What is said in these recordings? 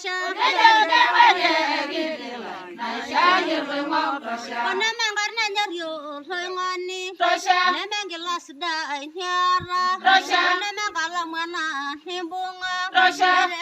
Tosha. Onemengar nenyerio loingoni. Onemengilas dai niara. Onemengala mwana nimbunga.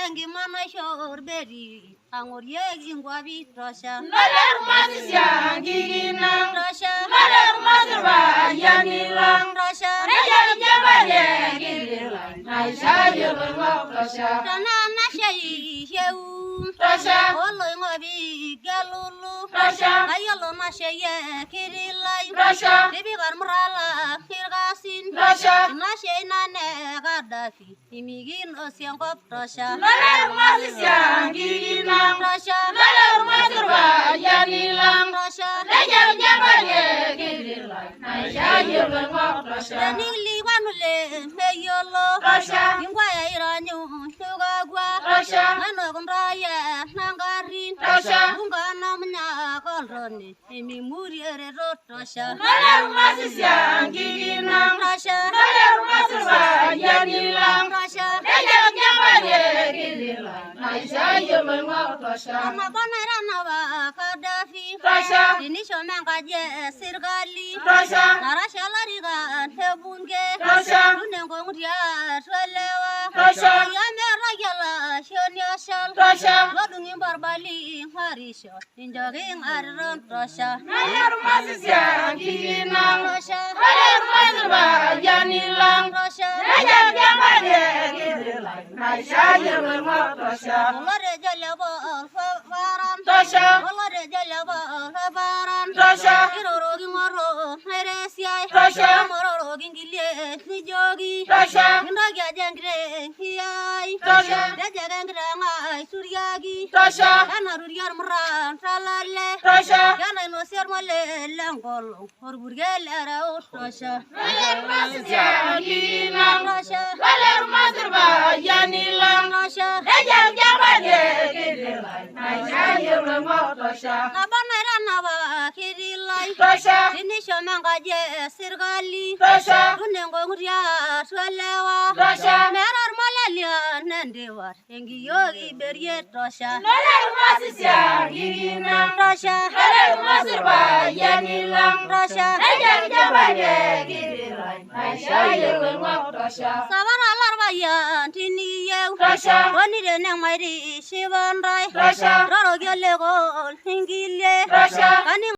Engimana shor beri. Angoriegi ngwabi tosha. Naler masisya gigina. Tosha. Naler masirba yanila. Tosha. Nejal jabale gigila. Naisha yelwa tosha. Tanana shei yeu. Tosha. Olo ngobi galulu. Tosha. Ayolo na sheye kirilai. Tosha. Bibi garmrala kirgasin. Tosha. Na shei na ne Gaddafi. Imigin osiangop tosha. Naler masisya gigina. Tosha. Naler masirba yanila. Tosha. Nejal jabale gigila. Naisha yelwa tosha. Ningli wanule meyolo. Tosha. Ingwaya iranyu yugagwa. Tosha. Nano kundraya nangarin. Tosha. Ungana mnya kolroni. Emi muriere rotosha. Naler masisya gigina. Tosha. Naler masirba yanila. Tosha. Nejal jabale gigila. Naisha yelwa tosha. Amabana rana wa Gaddafi. Tosha. Dinisho mengaje sirgali. Tosha. Narasha lariga tebunge. Tosha. Dunengo ngudia twelewa. Tosha. Yamera yala shoni ashal. Tosha. Godungi barbali harisho. Injogi ngariron tosha. Naler masisya gigina. Tosha. Naler masirba yanila. Tosha. Nejal jabale gigila. Naisha yelwa tosha. Olore jalebo faran. Tosha. Olore jalebo faran. Tosha. Irorogi ngoro heresiai. Tosha. Mororogi ngile nijogi. Tosha. Indogi ajengre hiyai. Tosha. Dejegengre ngai suryagi. Tosha. Yana ruriyar muran talale. Tosha. Yana inosir mole lengolo. Orburgele rao tosha. Naler masisya gigina. Tosha. Naler masirba yanila. Tosha. Nejal jabale gigila. Naisha yelwa tosha. Nabana rana wa kirilai. Tosha. Dinisho mengaje sirgali. Tosha. Dunengo ngudia twelewa. Tosha. Merar malalia nendewar. Engi yogi berie tosha. Naler masisya gigina. Tosha. Naler masirba yanila. Tosha. Nejal jabale gigila. Naisha yelwa tosha. Sabana larba ya tini yeu. Tosha. Oni de neng mairi shivanrai. Tosha. Roro gele gol hingile. Tosha. Kani